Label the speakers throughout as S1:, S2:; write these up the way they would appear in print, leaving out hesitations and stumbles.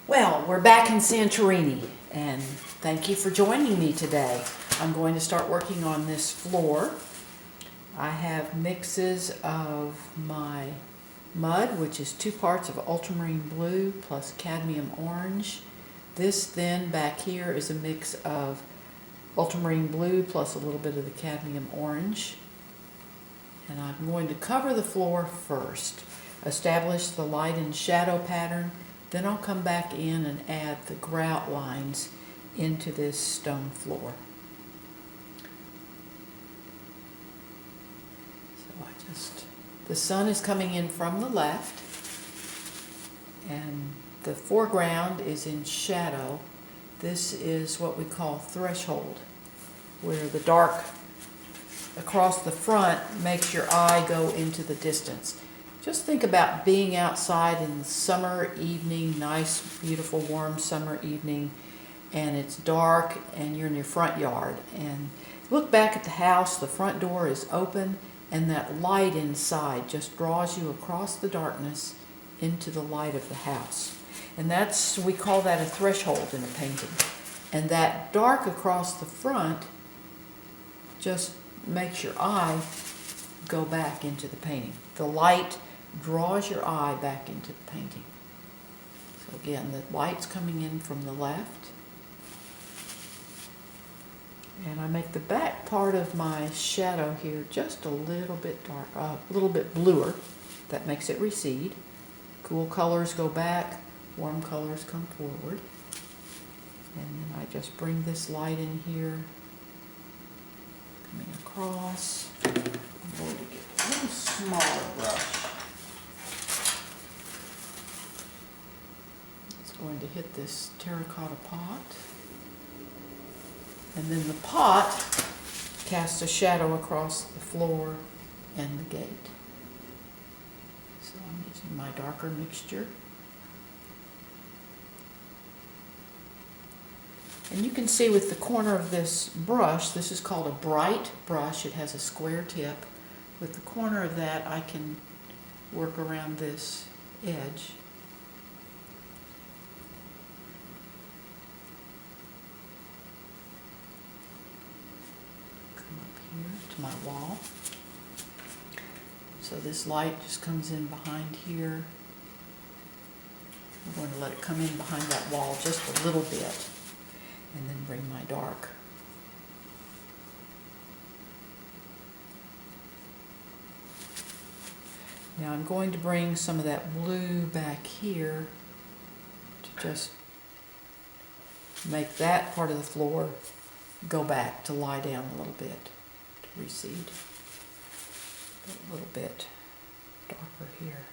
S1: Well, we're back in Santorini, and thank you for joining me today. I'm going to start working on this floor. I have mixes of my mud, which is 2 parts of ultramarine blue plus cadmium orange. This then back here is a mix of ultramarine blue plus a little bit of the cadmium orange. And I'm going to cover the floor first, establish the light and shadow pattern, then I'll come back in and add the grout lines into this stone floor. So the sun is coming in from the left, and the foreground is in shadow. This is what we call threshold, where the dark across the front makes your eye go into the distance. Just think about being outside in the summer evening, nice, beautiful, warm summer evening, and it's dark and you're in your front yard. And look back at the house, the front door is open, and that light inside just draws you across the darkness into the light of the house. And we call that a threshold in a painting. And that dark across the front just makes your eye go back into the painting. The light draws your eye back into the painting. So again, the light's coming in from the left. And I make the back part of my shadow here just a little bit dark, a little bit bluer. That makes it recede. Cool colors go back, warm colors come forward. And then I just bring this light in here, coming across. I'm going to get a little smaller brush. It's going to hit this terracotta pot. And then the pot casts a shadow across the floor and the gate. So I'm using my darker mixture. And you can see with the corner of this brush, this is called a bright brush. It has a square tip. With the corner of that, I can work around this edge. Come up here to my wall. So this light just comes in behind here. I'm going to let it come in behind that wall just a little bit, and then bring my dark. Now I'm going to bring some of that blue back here to just make that part of the floor go back, to lie down a little bit, to recede. A little bit darker here.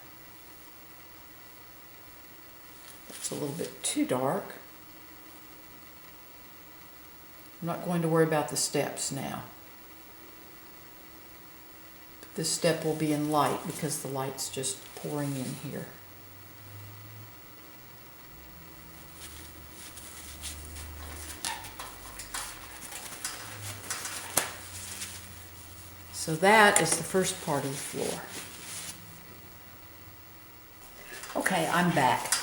S1: That's a little bit too dark. I'm not going to worry about the steps now. This step will be in light because the light's just pouring in here. So that is the first part of the floor. Okay, I'm back.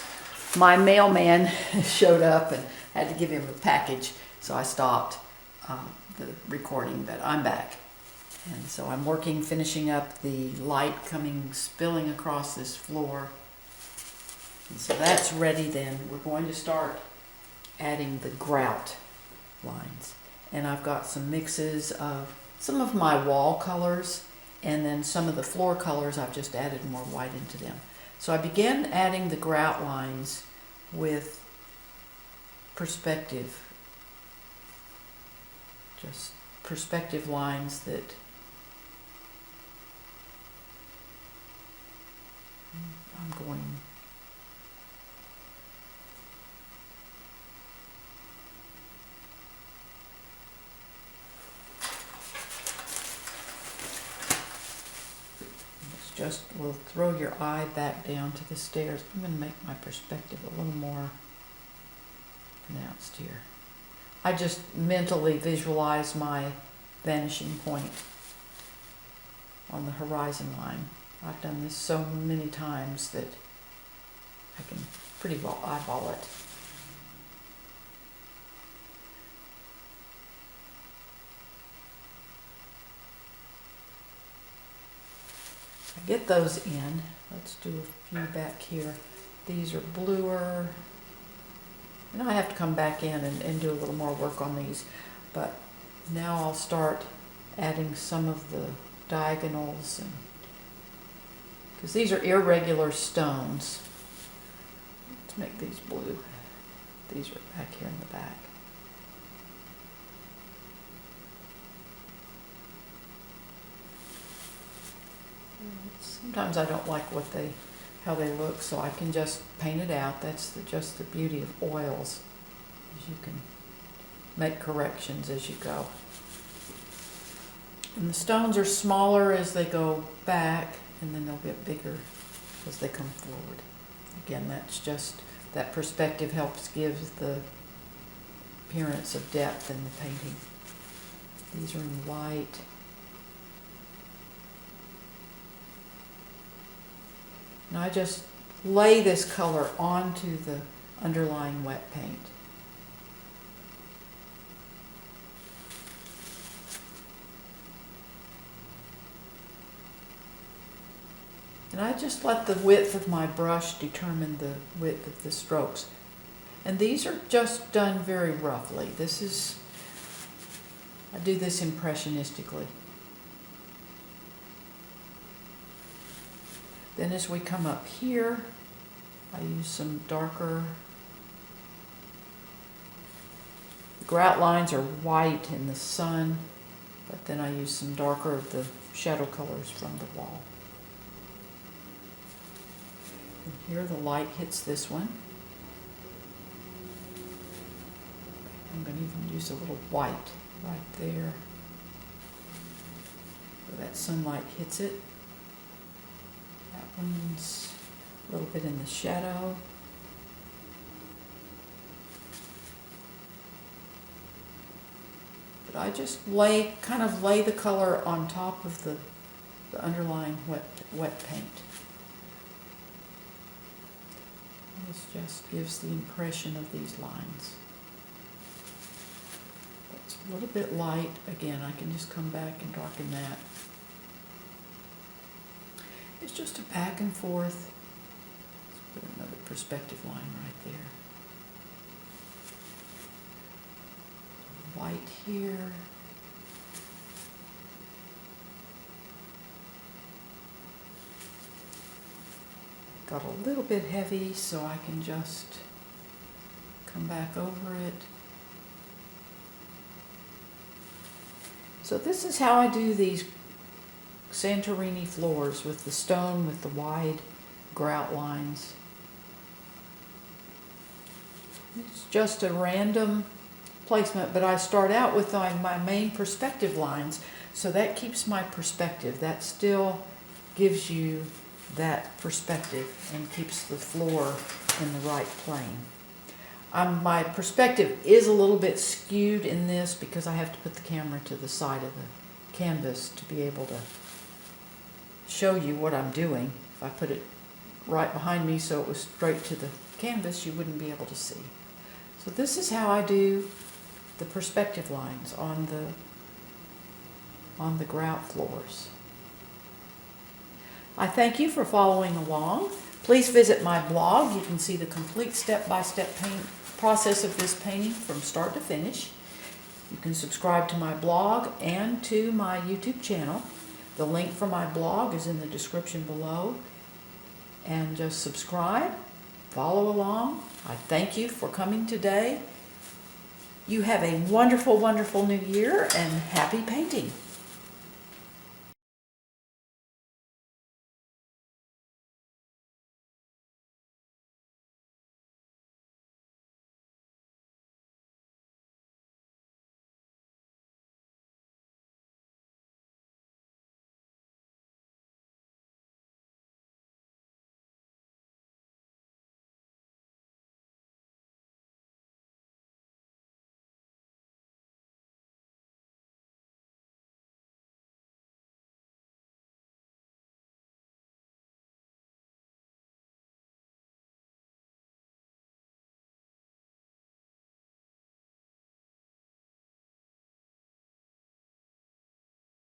S1: My mailman showed up and had to give him a package. So I stopped the recording, but I'm back. And so I'm finishing up the light spilling across this floor. And so that's ready then. We're going to start adding the grout lines. And I've got some mixes of some of my wall colors, and then some of the floor colors I've just added more white into them. So I began adding the grout lines with perspective. Just perspective lines that I'm going will throw your eye back down to the stairs. I'm going to make my perspective a little more pronounced here. I just mentally visualize my vanishing point on the horizon line. I've done this so many times that I can pretty well eyeball it. I get those in. Let's do a few back here. These are bluer. And I have to come back in and do a little more work on these. But now I'll start adding some of the diagonals, and because these are irregular stones. Let's make these blue. These are back here in the back. Sometimes I don't like how they look, so I can just paint it out. That's just the beauty of oils, is you can make corrections as you go. And the stones are smaller as they go back, and then they'll get bigger as they come forward. Again, that's just, that perspective helps give the appearance of depth in the painting. These are in white. And I just lay this color onto the underlying wet paint. And I just let the width of my brush determine the width of the strokes. And these are just done very roughly. I do this impressionistically. Then as we come up here, I use some darker. The grout lines are white in the sun, but then I use some darker of the shadow colors from the wall. And here the light hits this one. I'm going to even use a little white right there, so that sunlight hits it. That one's a little bit in the shadow. But I just kind of lay the color on top of the underlying wet paint. And this just gives the impression of these lines. It's a little bit light. Again, I can just come back and darken that. It's just a back and forth. Let's put another perspective line right there. White here. Got a little bit heavy, so I can just come back over it. So this is how I do these Santorini floors, with the stone with the wide grout lines. It's just a random placement, but I start out with my main perspective lines, so that keeps my perspective. That still gives you that perspective and keeps the floor in the right plane. My perspective is a little bit skewed in this because I have to put the camera to the side of the canvas to be able to show you what I'm doing. If I put it right behind me so it was straight to the canvas, you wouldn't be able to see. So this is how I do the perspective lines on the grout floors. I thank you for following along. Please visit my blog. You can see the complete step-by-step process of this painting from start to finish. You can subscribe to my blog and to my YouTube channel. The link for my blog is in the description below. And just subscribe, follow along. I thank you for coming today. You have a wonderful, wonderful new year, and happy painting.